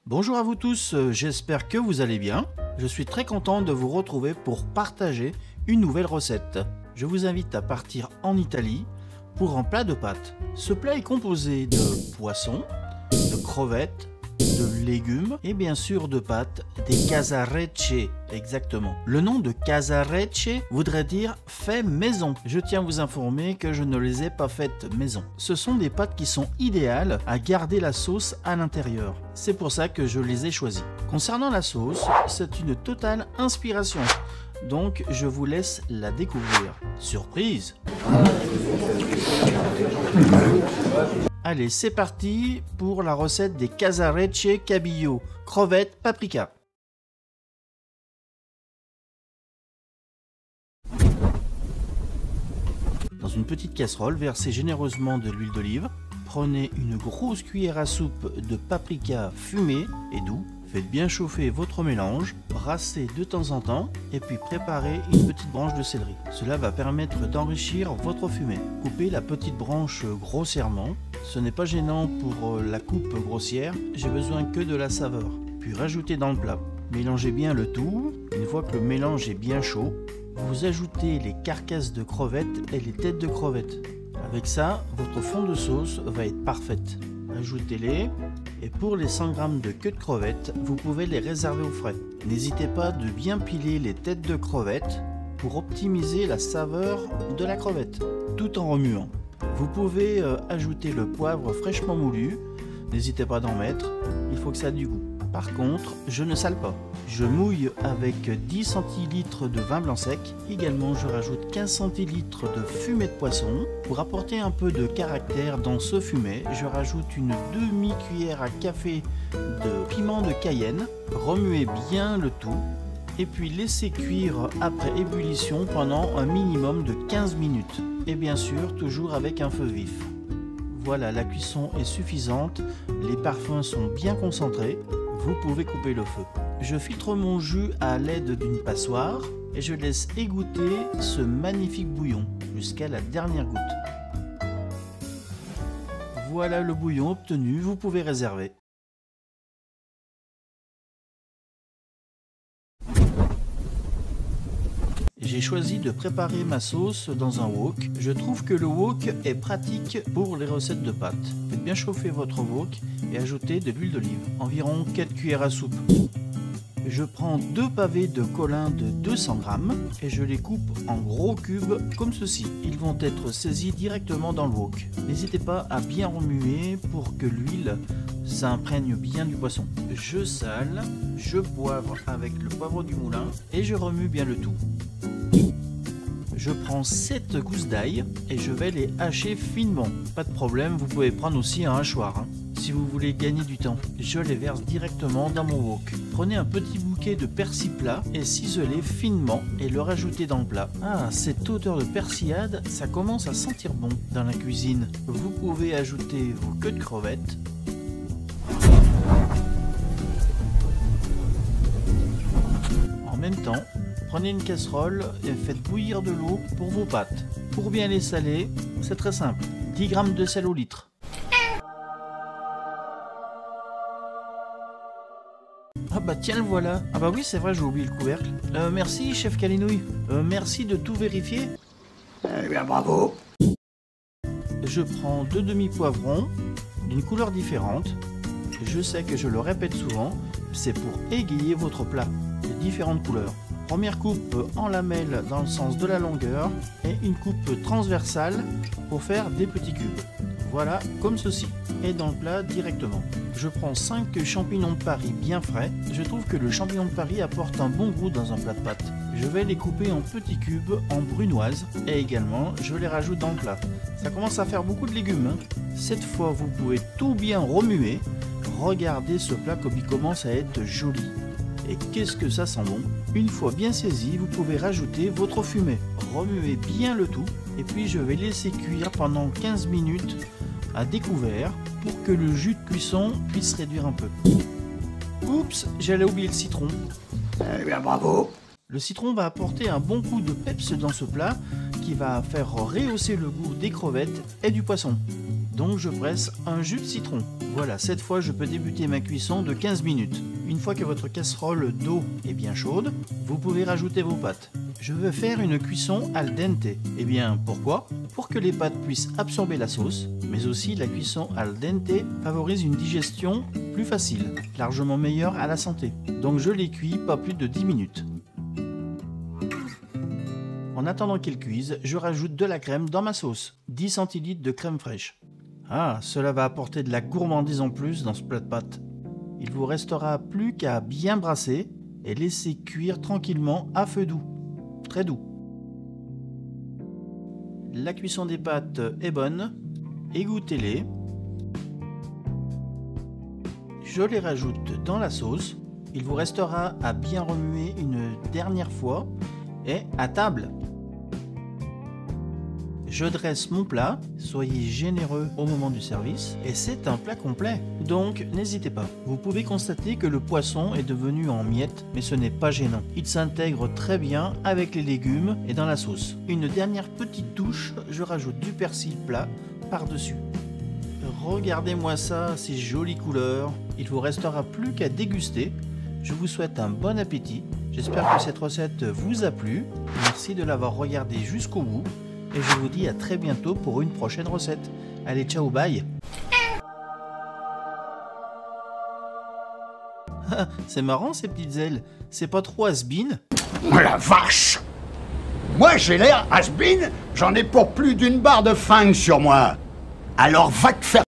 Bonjour à vous tous, j'espère que vous allez bien. Je suis très content de vous retrouver pour partager une nouvelle recette. Je vous invite à partir en Italie pour un plat de pâtes. Ce plat est composé de poissons, de crevettes, de légumes et bien sûr de pâtes, des casarecce, exactement. Le nom de casarecce voudrait dire fait maison. Je tiens à vous informer que je ne les ai pas faites maison. Ce sont des pâtes qui sont idéales à garder la sauce à l'intérieur. C'est pour ça que je les ai choisies. Concernant la sauce, c'est une totale inspiration. Donc je vous laisse la découvrir. Surprise! Allez, c'est parti pour la recette des casarecce cabillaud, crevettes paprika. Dans une petite casserole, versez généreusement de l'huile d'olive. Prenez une grosse cuillère à soupe de paprika fumé et doux. Faites bien chauffer votre mélange, brassez de temps en temps et puis préparez une petite branche de céleri. Cela va permettre d'enrichir votre fumée. Coupez la petite branche grossièrement. Ce n'est pas gênant pour la coupe grossière, j'ai besoin que de la saveur. Puis rajoutez dans le plat. Mélangez bien le tout. Une fois que le mélange est bien chaud, vous ajoutez les carcasses de crevettes et les têtes de crevettes. Avec ça, votre fond de sauce va être parfaite. Ajoutez-les et pour les 100 g de queue de crevettes, vous pouvez les réserver au frais. N'hésitez pas de bien piler les têtes de crevettes pour optimiser la saveur de la crevette, tout en remuant. Vous pouvez ajouter le poivre fraîchement moulu, n'hésitez pas d'en mettre, il faut que ça ait du goût. Par contre, je ne sale pas. Je mouille avec 10 centilitres de vin blanc sec. Également, je rajoute 15 centilitres de fumée de poisson. Pour apporter un peu de caractère dans ce fumet, je rajoute une demi-cuillère à café de piment de Cayenne. Remuez bien le tout et puis laissez cuire après ébullition pendant un minimum de 15 minutes. Et bien sûr, toujours avec un feu vif. Voilà, la cuisson est suffisante, les parfums sont bien concentrés. Vous pouvez couper le feu. Je filtre mon jus à l'aide d'une passoire et je laisse égoutter ce magnifique bouillon jusqu'à la dernière goutte. Voilà le bouillon obtenu, vous pouvez réserver. J'ai choisi de préparer ma sauce dans un wok. Je trouve que le wok est pratique pour les recettes de pâtes. Faites bien chauffer votre wok et ajoutez de l'huile d'olive, environ 4 cuillères à soupe. Je prends 2 pavés de colin de 200 g et je les coupe en gros cubes comme ceci. Ils vont être saisis directement dans le wok. N'hésitez pas à bien remuer pour que l'huile s'imprègne bien du poisson. Je sale, je poivre avec le poivre du moulin et je remue bien le tout. Je prends 7 gousses d'ail et je vais les hacher finement. Pas de problème, vous pouvez prendre aussi un hachoir si vous voulez gagner du temps. Je les verse directement dans mon wok. Prenez un petit bouquet de persil plat et ciselez finement et le rajoutez dans le plat. Ah, cette odeur de persillade, ça commence à sentir bon dans la cuisine. Vous pouvez ajouter vos queues de crevettes. En même temps, prenez une casserole et faites bouillir de l'eau pour vos pâtes. Pour bien les saler, c'est très simple. 10 g de sel au litre. Ah bah tiens le voilà. Ah bah oui c'est vrai j'ai oublié le couvercle. Merci chef Calinouille. Merci de tout vérifier. Eh bien bravo. Je prends 2 demi-poivrons d'une couleur différente. Je sais que je le répète souvent, c'est pour égayer votre plat. De différentes couleurs. Première coupe en lamelles dans le sens de la longueur et une coupe transversale pour faire des petits cubes. Voilà, comme ceci. Et dans le plat directement. Je prends 5 champignons de Paris bien frais. Je trouve que le champignon de Paris apporte un bon goût dans un plat de pâtes. Je vais les couper en petits cubes en brunoise et également je les rajoute dans le plat. Ça commence à faire beaucoup de légumes. Cette fois vous pouvez tout bien remuer. Regardez ce plat comme il commence à être joli. Et qu'est-ce que ça sent bon! Une fois bien saisi, vous pouvez rajouter votre fumet. Remuez bien le tout et puis je vais laisser cuire pendant 15 minutes à découvert pour que le jus de cuisson puisse réduire un peu. Oups, j'allais oublier le citron. Eh bien, bravo. Le citron va apporter un bon coup de peps dans ce plat qui va faire rehausser le goût des crevettes et du poisson. Donc je presse un jus de citron. Voilà, cette fois je peux débuter ma cuisson de 15 minutes. Une fois que votre casserole d'eau est bien chaude, vous pouvez rajouter vos pâtes. Je veux faire une cuisson al dente. Eh bien, pourquoi? Pour que les pâtes puissent absorber la sauce, mais aussi la cuisson al dente favorise une digestion plus facile, largement meilleure à la santé. Donc je les cuis pas plus de 10 minutes. En attendant qu'ils cuisent, je rajoute de la crème dans ma sauce, 10 centilitres de crème fraîche. Ah, cela va apporter de la gourmandise en plus dans ce plat de pâtes. Il vous restera plus qu'à bien brasser et laisser cuire tranquillement à feu doux, très doux. La cuisson des pâtes est bonne, égouttez-les. Je les rajoute dans la sauce. Il vous restera à bien remuer une dernière fois et à table. Je dresse mon plat, soyez généreux au moment du service, et c'est un plat complet. Donc n'hésitez pas. Vous pouvez constater que le poisson est devenu en miettes, mais ce n'est pas gênant. Il s'intègre très bien avec les légumes et dans la sauce. Une dernière petite touche, je rajoute du persil plat par-dessus. Regardez-moi ça, ces jolies couleurs. Il vous restera plus qu'à déguster. Je vous souhaite un bon appétit. J'espère que cette recette vous a plu. Merci de l'avoir regardée jusqu'au bout. Et je vous dis à très bientôt pour une prochaine recette. Allez, ciao, bye. C'est marrant ces petites ailes. C'est pas trop has-been? Oh la vache! Moi j'ai l'air has-been, j'en ai pour plus d'une barre de fringues sur moi. Alors va te faire